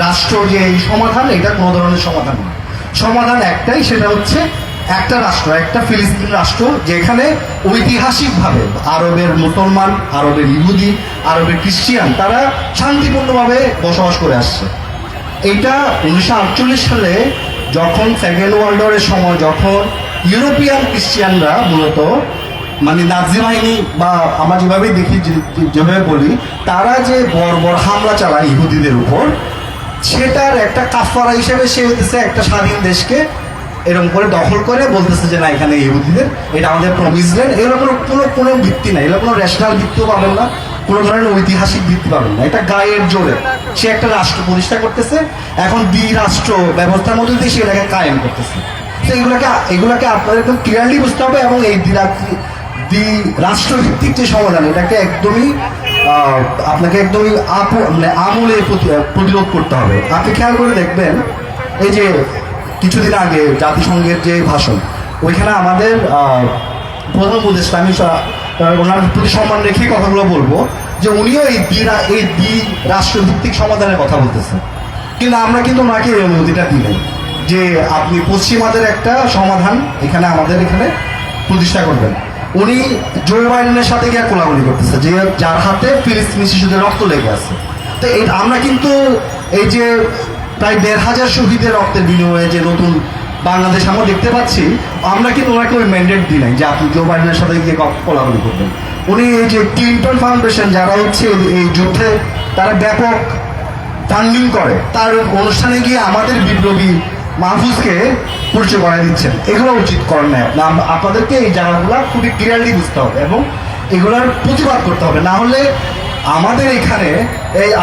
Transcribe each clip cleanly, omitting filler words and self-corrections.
রাষ্ট্র যে এই সমাধান, এটা কোনো ধরনের সমাধান না। সমাধান একটাই, সেটা হচ্ছে একটা রাষ্ট্র, একটা ফিলিস্তিন রাষ্ট্র, যেখানে ঐতিহাসিকভাবে আরবের মুসলমান, আরবের ইহুদি, আরবের খ্রিস্টিয়ান তারা শান্তিপূর্ণভাবে বসবাস করে আসছে। এটা 1948 সালে যখন সেকেন্ড ওয়ার্ল্ড ওয়ারের সময়, যখন ইউরোপিয়ান খ্রিস্টিয়ানরা মূলত মানে নাজি বাহিনী বা আমরা যেভাবে দেখি, যেভাবে বলি, তারা যে বর্বর হামলা চালায় ইহুদিদের উপর, সেটার একটা কাফারা হিসেবে সে হতেছে একটা স্বাধীন দেশকে এরকম করে দখল করে বলতেছে যে না, এখানে ইহুদিদের, এটা আমাদের প্রমিস ল্যান্ড। এরকম কোনো ভিত্তি নাই, এরকম কোনো ন্যাশনাল ভিত্তিও পাবেন না, কোনো ধরনের ঐতিহাসিক ভিত্তি পাবেন না। এটা গায়ের জোরে সে একটা রাষ্ট্র প্রতিষ্ঠা করতেছে, এখন দ্বিরাষ্ট্র ব্যবস্থার মধ্যে দিয়ে সে এটাকে কায়েম করতেছে। তো এগুলাকে আপনাদের একদম ক্লিয়ারলি বুঝতে হবে, এবং এই রাষ্ট্রভিত্তিক যে সমাধান, এটাকে একদমই আপনাকে একদমই মানে আমূলে প্রতিরোধ করতে হবে। আপনি খেয়াল করে দেখবেন, এই যে কিছুদিন আগে জাতিসংঘের যে ভাষণ, ওইখানে আমাদের প্রধান উপদেষ্টা, আমি ওনার প্রতি সম্মান রেখে কথাগুলো বলবো, যে উনিও এই রাষ্ট্রভিত্তিক সমাধানের কথা বলতেছেন, কিন্তু আমরা কিন্তু ওনাকে এই অনুমতিটা দিই নাই যে আপনি পশ্চিমাদের একটা সমাধান এখানে আমাদের এখানে প্রতিষ্ঠা করবেন। উনি জো বাইডেনের সাথে গিয়ে কোলাকুলি করতেছে, যে যার হাতে ফিলিস্তিনি শিশুদের রক্ত লেগে আছে। তো আমরা কিন্তু এই যে প্রায় ১৫০০ শহীদের রক্তের বিনিময়ে যে নতুন বাংলাদেশ আমরা দেখতে পাচ্ছি, আমরা কিন্তু ওনাকে ওই ম্যান্ডেট দিই নাই যে আপনি জো বাইডেনের সাথে গিয়ে কোলাকুলি করবেন। উনি এই যে ক্লিন্টন ফাউন্ডেশন, যারা হচ্ছে এই যুদ্ধে তারা ব্যাপক ফান্ডিং করে, তার অনুষ্ঠানে গিয়ে আমাদের বিপ্লবী মাহফুজকে পরিচয় করাই দিচ্ছেন। এগুলো উচিত করেন না। আপনাদেরকে এই জায়গাগুলো খুবই ক্লিয়ারলি বুঝতে হবে এবং এগুলোর প্রতিবাদ করতে হবে। না হলে আমাদের এখানে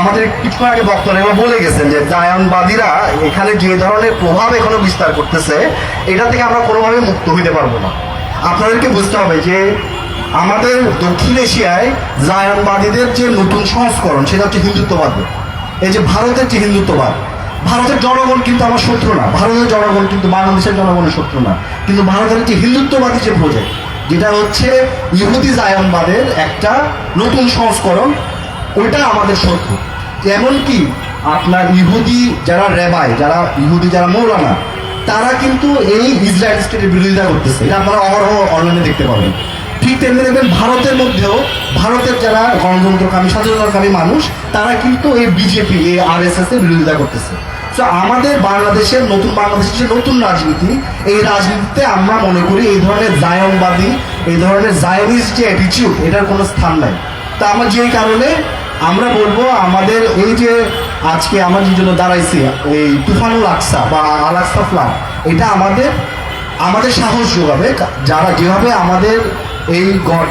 আমাদের কিছুক্ষণ আগে বক্তারা এবার বলে গেছেন যে জায়নবাদীরা এখানে যে ধরনের প্রভাব এখনো বিস্তার করতেছে, এটা থেকে আমরা কোনোভাবে মুক্ত হইতে পারবো না। আপনাদেরকে বুঝতে হবে যে আমাদের দক্ষিণ এশিয়ায় জায়নবাদীদের যে নতুন সংস্করণ, সেটা হচ্ছে হিন্দুত্ববাদ। এই যে ভারতের যে হিন্দুত্ববাদ, ভারতের জনগণ কিন্তু আমার শত্রু না, ভারতের জনগণ কিন্তু বাংলাদেশের জনগণের শত্রু না, কিন্তু ভারতের যে হিন্দুত্ববাদী যে প্রজেক্ট, যেটা হচ্ছে ইহুদি জায়নবাদের একটা নতুন সংস্করণ, ওইটা আমাদের শত্রু। এমনকি আপনার ইহুদি যারা রেবাই, যারা মৌলানা, তারা কিন্তু এই ইসরায়েল স্টেটের বিরোধিতা করতেছে। এটা আপনারা অহরহ অনলাইনে দেখতে পাবেন। ঠিক তেমনি দেখবেন ভারতের মধ্যেও, ভারতের যারা গণতন্ত্রকামী, স্বাধীনতাকামী মানুষ, তারা কিন্তু এই বিজেপি, এই RSS এর বিরোধিতা করতেছে। তো আমাদের বাংলাদেশের যে নতুন রাজনীতি, এই রাজনীতিতে আমরা মনে করি এই ধরনের জায়নবাদী, এই ধরনের জায়নিস্ট যে অ্যাটিটিউড, এটার কোনো স্থান নাই। তা আমার যেই কারণে আমরা বলবো, আমাদের এই যে আজকে আমরা যে জন্য দাঁড়াইছি, এই তুফানুল আকসা বা আল আকসা ফ্লাড, এটা আমাদের সাহস যোগাবে। যারা যেভাবে আমাদের এই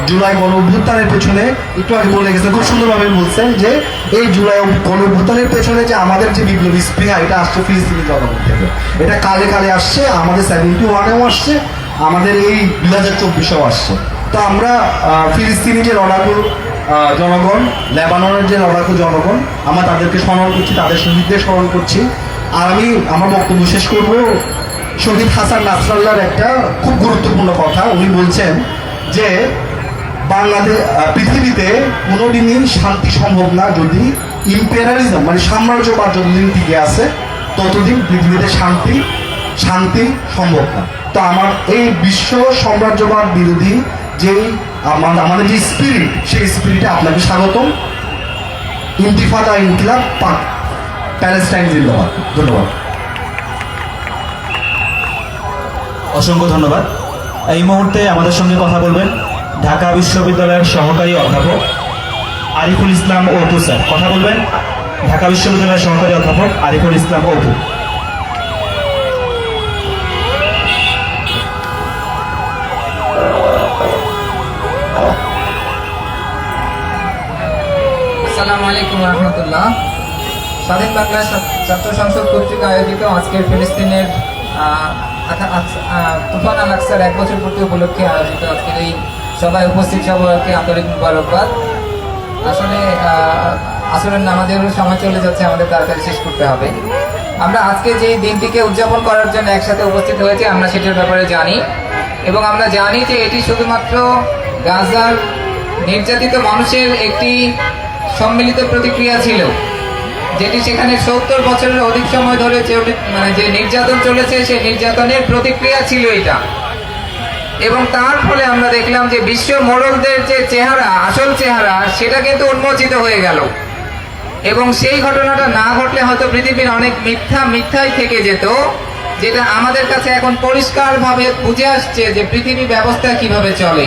জুলাই গণ অভ্যুত্থানের পেছনে, একটু আগে বলে গেছে, খুব সুন্দরভাবে বলছেন যে এই জুলাই গণ অভ্যুত্থানের পেছনে যে আমাদের যে বিপ্লবী স্পৃহা, এটা আসছে ফিলিস্তিনি জনগণ থেকে। এটা কালে কালে আসছে, আমাদের 71-এও আসছে, আমাদের এই 2024-এও আসছে। তো আমরা ফিলিস্তিনি যে লড়াকু জনগণ, লেবাননের যে লড়াকু জনগণ, আমরা তাদেরকে স্মরণ করছি, তাদের শহীদদের স্মরণ করছি। আর আমি আমার বক্তব্য শেষ করবো শহীদ হাসান নাসরাল্লাহর একটা খুব গুরুত্বপূর্ণ কথা। উনি বলছেন যে পৃথিবীতে কোনোদিনই শান্তি সম্ভব না যদি ইম্পেরিয়ালিজম মানে সাম্রাজ্যবাদ যতদিন টিকে আছে, ততদিন পৃথিবীতে শান্তি সম্ভব না। তো আমার এই বিশ্ব সাম্রাজ্যবাদ বিরোধী যেই আমাদের যে স্পিরিট, সেই স্পিরিটে আপনাকে স্বাগতম। ইন্তিফাদা, ইনকিলাব, প্যালেস্টাইন জিন্দাবাদ। ধন্যবাদ। অসংখ্য ধন্যবাদ। এই মুহূর্তে আমাদের সঙ্গে কথা বলবেন ঢাকা বিশ্ববিদ্যালয়ের সহকারী অধ্যাপক আরিফুল ইসলাম অপু স্যার। কথা বলবেন ঢাকা বিশ্ববিদ্যালয়ের সহকারী অধ্যাপক আরিফুল ইসলাম অপু। আসসালামু আলাইকুম রহমতুল্লাহ। স্বাধীন বাংলা ছাত্র সংসদ কর্তৃক আয়োজিত আজকের ফিলিস্তিনের তুফান আল আকসার 1 বছর পূর্তি উপলক্ষে আয়োজিত আজকের এই সভায় উপস্থিত সবাইকে আন্তরিক মুবারকবাদ। আসলে আসরের নামাজের সময় চলে যাচ্ছে, আমাদের তাড়াতাড়ি শেষ করতে হবে। আমরা আজকে যে দিনটিকে উদযাপন করার জন্য একসাথে উপস্থিত হয়েছি, আমরা সেটির ব্যাপারে জানি, এবং আমরা জানি যে এটি শুধুমাত্র গাজার নির্যাতিত মানুষের একটি সম্মিলিত প্রতিক্রিয়া ছিল, যেটি সেখানে 70 বছরের অধিক সময় ধরে মানে যে নির্যাতন চলেছে সেই নির্যাতনের প্রতিক্রিয়া ছিল এটা। এবং তার ফলে আমরা দেখলাম যে বিশ্ব মোড়লদের যে চেহারা, আসল চেহারা, সেটা কিন্তু উন্মোচিত হয়ে গেল। এবং সেই ঘটনাটা না ঘটলে হয়তো পৃথিবীর অনেক মিথ্যাই থেকে যেত, যেটা আমাদের কাছে এখন পরিষ্কারভাবে বুঝে আসছে যে পৃথিবী ব্যবস্থা কিভাবে চলে,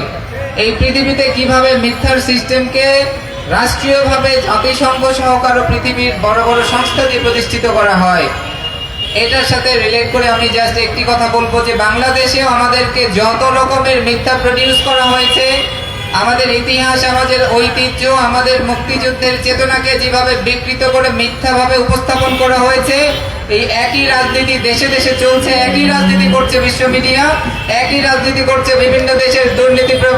এই পৃথিবীতে কিভাবে মিথ্যার সিস্টেমকে রাষ্ট্রীয়ভাবে জাতিসংঘ সহকারে পৃথিবীর বড় বড় সংস্থা দিয়ে প্রতিষ্ঠিত করা হয়। এটার সাথে রিলেট করে আমি জাস্ট একটি কথা বলবো যে বাংলাদেশেও আমাদেরকে যত রকমের মিথ্যা প্রডিউস করা হয়েছে, আমাদের ইতিহাস, আমাদের ঐতিহ্য, আমাদের মুক্তিযুদ্ধের চেতনাকে যেভাবে বিকৃত করে মিথ্যাভাবে উপস্থাপন করা হয়েছে, এই একই রাজনীতি দেশে দেশে চলছে, একই রাজনীতি করছে বিশ্ব মিডিয়া, একই রাজনীতি করছে বিভিন্ন দেশের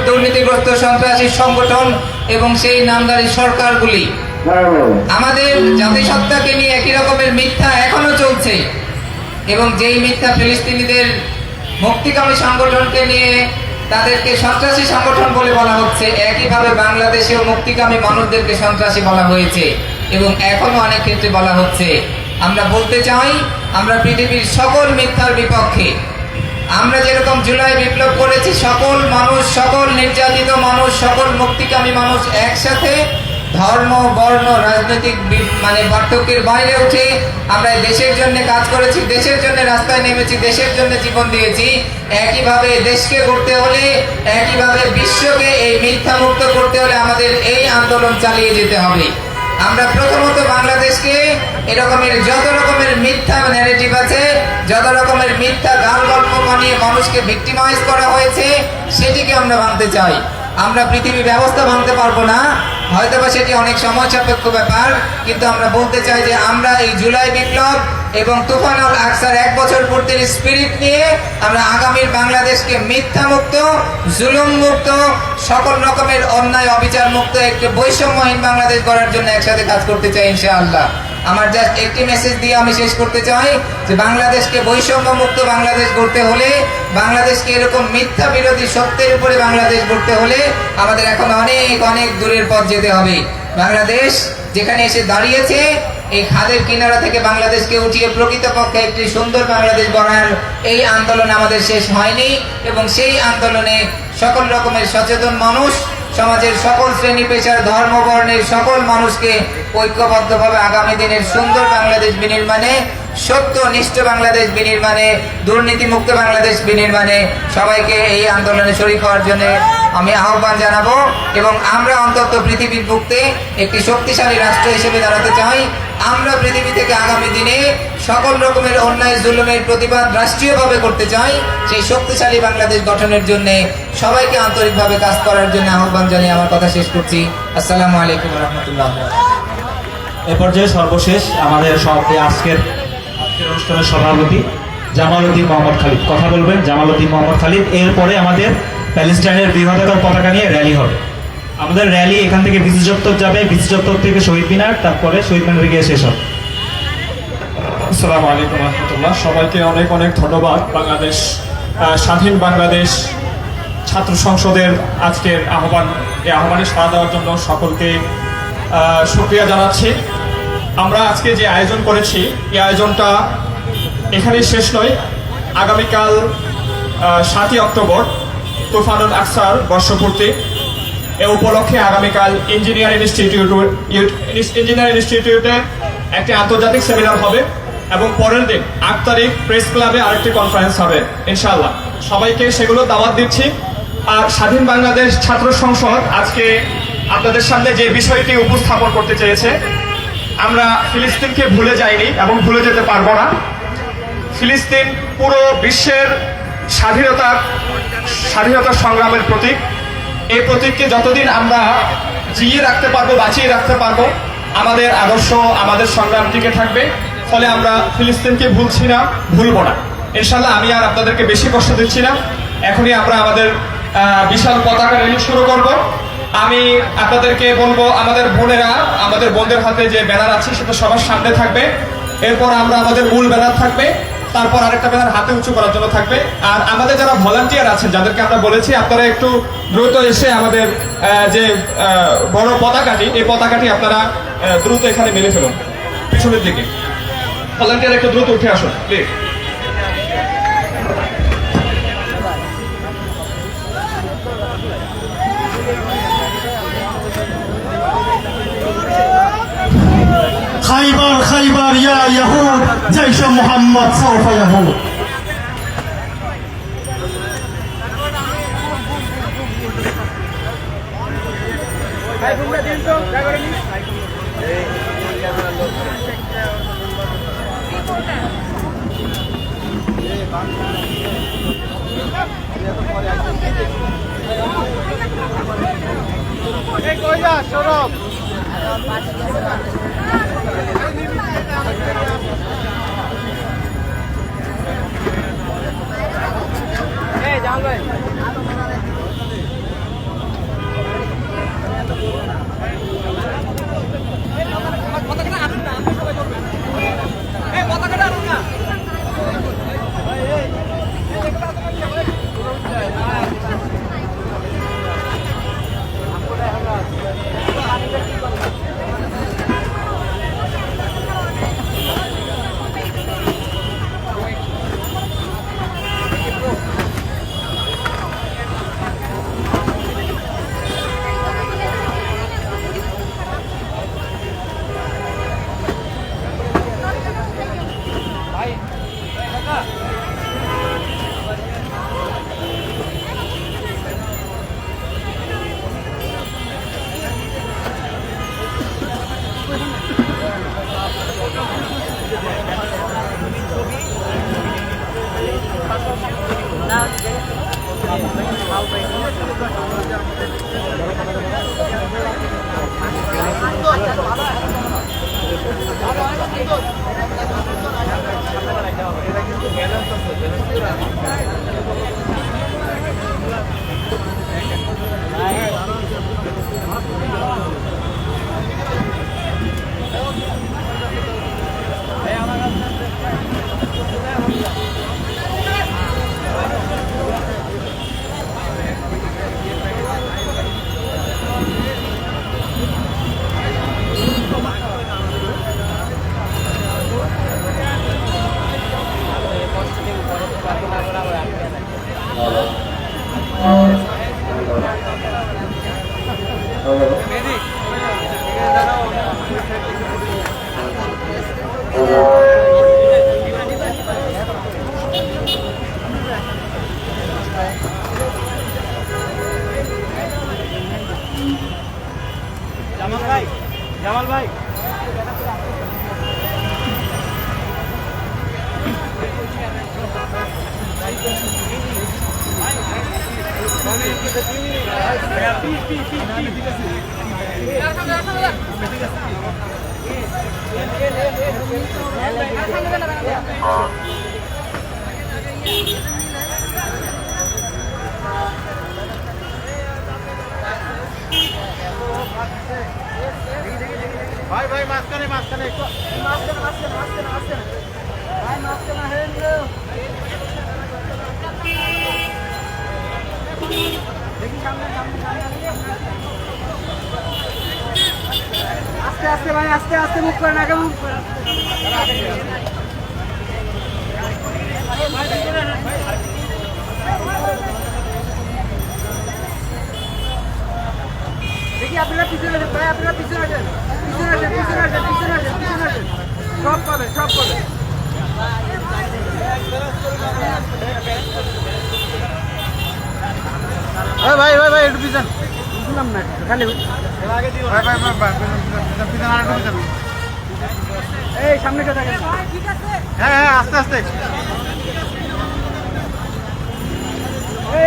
দুর্নীতিগ্রস্ত সন্ত্রাসী সংগঠন এবং সেই নামধারী সরকারগুলি। আমাদের জাতিসত্তাকে নিয়ে একই রকমের মিথ্যা এখনো চলছে। এবং যেই মিথ্যা ফিলিস্তিনিদের মুক্তিকামী সংগঠনকে নিয়ে তাদেরকে সন্ত্রাসী সংগঠন বলে বলা হচ্ছে, একইভাবে বাংলাদেশেও মুক্তিকামী মানুষদেরকে সন্ত্রাসী বলা হয়েছে এবং এখনো অনেক ক্ষেত্রে বলা হচ্ছে। আমরা বলতে চাই, আমরা পৃথিবীর সকল মিথ্যার বিপক্ষে। আমরা যেরকম জুলাই বিপ্লব করেছি, সকল মানুষ, সকল নির্যাতিত মানুষ, সকল মুক্তিকামী মানুষ একসাথে ধর্ম, বর্ণ, রাজনৈতিক মানে পার্থক্যের বাইরে উঠে আমরা দেশের জন্য কাজ করেছি, দেশের জন্য রাস্তায় নেমেছি, দেশের জন্য জীবন দিয়েছি। একইভাবে দেশকে করতে হলে, একইভাবে বিশ্বকে এই মিথ্যা মুক্ত করতে হলে আমাদের এই আন্দোলন চালিয়ে যেতে হবে। আমরা প্রথমত বাংলাদেশকে এরকমের যত রকমের মিথ্যা ন্যারেটিভ আছে, যত রকমের মিথ্যা গাল গল্প বানিয়ে মানুষকে ভিক্টিমাইজ করা হয়েছে, সেটিকে আমরা ভাঙতে চাই। আমরা পৃথিবী ব্যবস্থা ভাঙতে পারবো না, হয়তোবা সেটি অনেক সময় সাপেক্ষ ব্যাপার, কিন্তু আমরা বলতে চাই যে আমরা এই জুলাই বিপ্লব এবং তুফান আল আকসার 1 বছর পূর্তির স্পিরিট নিয়ে আমরা আগামীর বাংলাদেশকে মিথ্যা মুক্ত, জুলুম মুক্ত, সকল রকমের অন্যায় অবিচার মুক্ত একটি বৈষম্যহীন বাংলাদেশ গড়ার জন্য একসাথে কাজ করতে চাই ইনশাআল্লাহ। আমার জাস্ট একটি মেসেজ দিয়ে আমি শেষ করতে চাই যে বাংলাদেশকে বৈষম্য মুক্ত বাংলাদেশ গড়তে হলে, বাংলাদেশকে এরকম মিথ্যা বিরোধী সত্যের উপরে বাংলাদেশ গড়তে হলে আমাদের এখন অনেক অনেক দূরের পথ যেতে হবে। বাংলাদেশ যেখানে এসে দাঁড়িয়েছে, এই খাদের কিনারা থেকে বাংলাদেশকে উঠিয়ে প্রকৃতপক্ষে একটি সুন্দর বাংলাদেশ গড়ার এই আন্দোলন আমাদের শেষ হয়নি এবং সেই আন্দোলনে সকল রকমের সচেতন মানুষ, সমাজের সকল শ্রেণী পেশার, ধর্ম, বর্ণের সকল মানুষকে ঐক্যবদ্ধভাবে আগামী দিনের সুন্দর বাংলাদেশ বিনির্মাণে, সত্যনিষ্ঠ বাংলাদেশ বিনির্মাণে, দুর্নীতিমুক্ত বাংলাদেশ বিনির্মাণে সবাইকে এই আন্দোলনে শরীক হওয়ার জন্য আমি আহ্বান জানাবো। এবং আমরা অন্তত পৃথিবীর বুকে একটি শক্তিশালী রাষ্ট্র হিসেবে দাঁড়াতে চাই। আমরা পৃথিবী থেকে আগামী দিনে সকল রকমের অন্যায় জুলুমের প্রতিবাদ রাষ্ট্রীয়ভাবে করতে চাই। সেই শক্তিশালী বাংলাদেশ গঠনের জন্য সবাইকে আন্তরিকভাবে কাজ করার জন্য আহ্বান জানিয়ে আমার কথা শেষ করছি। আসসালামু আলাইকুম রহমতুল্লাহ। এ পর্যায়ে সর্বশেষ আমাদের আজকের অনুষ্ঠানের সভাপতি জামাল উদ্দিন মোহাম্মদ খালিদ কথা বলবেন। জামাল উদ্দিন মোহাম্মদ খালিদ। এরপরে আমাদের প্যালেস্টাইনের বৃহত্তর পতাকা নিয়ে র্যালি হবে। আমাদের র্যালি এখান থেকে বিসি চত্বর যাবে, বিসি চত্বর থেকে শহীদ মিনার, তারপরে শহীদ মিনারে গিয়ে শেষ হবে। আসসালামু আলাইকুম রহমতুল্লাহ। সবাইকে অনেক অনেক ধন্যবাদ। বাংলাদেশ স্বাধীন বাংলাদেশ ছাত্র সংসদের আজকের এই আহ্বানে সাড়া দেওয়ার জন্য সকলকে শুকরিয়া জানাচ্ছি। আমরা আজকে যে আয়োজন করেছি, এই আয়োজনটা এখানেই শেষ নয়। আগামীকাল 7ই অক্টোবর তুফানুল আকসার বর্ষপূর্তি। এ উপলক্ষে আগামীকাল ইঞ্জিনিয়ারিং ইনস্টিটিউটে একটি আন্তর্জাতিক সেমিনার হবে এবং পরের দিন 8 তারিখ প্রেস ক্লাবে আরেকটি কনফারেন্স হবে ইনশাআল্লাহ। সবাইকে সেগুলো দাওয়াত দিচ্ছি। আর স্বাধীন বাংলাদেশ ছাত্র সংসদ আজকে আপনাদের সামনে যে বিষয়টি উপস্থাপন করতে চেয়েছে, আমরা ফিলিস্তিনকে ভুলে যাইনি এবং ভুলে যেতে পারবো না। ফিলিস্তিন পুরো বিশ্বের স্বাধীনতা সংগ্রামের প্রতীক। এই প্রতীককে যতদিন আমরা জিয়ে রাখতে পারবো, বাঁচিয়ে রাখতে পারবো, আমাদের আদর্শ, আমাদের সংগ্রাম টিকে থাকবে। ফলে আমরা ফিলিস্তিনকে ভুলছি না, ভুলবো না ইনশাল্লাহ। আমি আর আপনাদেরকে বেশি কষ্ট দিচ্ছি না। এখনই আমরা আমাদের বিশাল পতাকা র্যালি শুরু করব। আমি আপনাদেরকে বলবো, আমাদের বোনদের হাতে যে ব্যানার আছে সেটা সবার সামনে থাকবে। এরপর আমরা আমাদের মূল ব্যানার থাকবে, তারপর আরেকটা ব্যানার হাতে উঁচু করার জন্য থাকবে। আর আমাদের যারা ভলান্টিয়ার আছেন, যাদেরকে আমরা বলেছি আপনারা একটু দ্রুত এসে আমাদের যে বড় পতাকাটি, এই পতাকাটি আপনারা দ্রুত এখানে মেলে ফেলুন। পিছনের দিকে। ভলান্টিয়ার একটু দ্রুত উঠে আসুন প্লিজ। খাইবার খাইবার ইয়া ইয়াহুদ জাইশ মুহাম্মদ সাউফা ইয়াহুদ। জামাল ভাই ভাই ভাই মাঝখানে মাঝখানে মাঝখানে মাঝখানে মাঝখানে মাঝখানে ভাই মাঝখানে হেন দেখি সামনে সামনে সামনে আস্তে আস্তে ভাই আস্তে আস্তে মুখ করেন আগে মুখ করেন দেখি আপনারা পিছনে আসেন ভাই আপনারা পিছনে আসেন পিছনে আসেন পিছনে আসেন পিছনে আসেন পিছনে আসেন সব পাবেন সব পাবেন ভাই ভাই ভাই একটু পিছন বুঝলাম না খালি ভাই ভাই ভাই পিছন আর একটু পিছন এই সামনে কে থাকে হ্যাঁ হ্যাঁ আস্তে আস্তে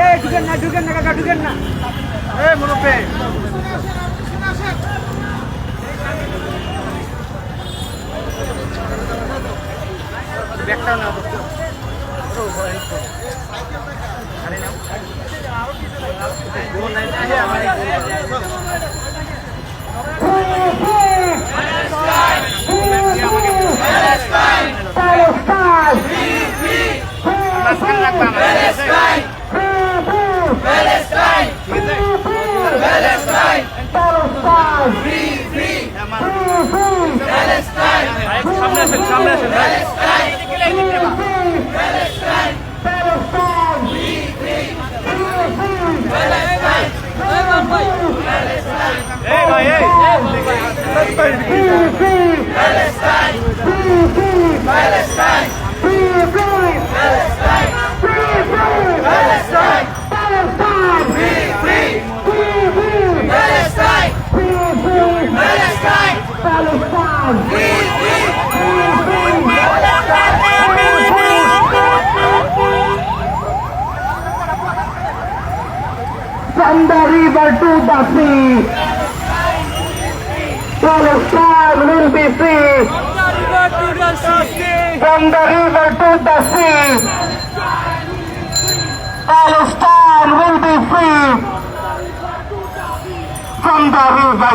এই ঢুকেন না কাকা ঢুকেন না এই মুরব্বী ব্যাগটা না আরে নাও वो नहीं है हमारे Palestine From the river to the sea, Palestine will be free. From the river to the sea, Palestine will be free. From the river.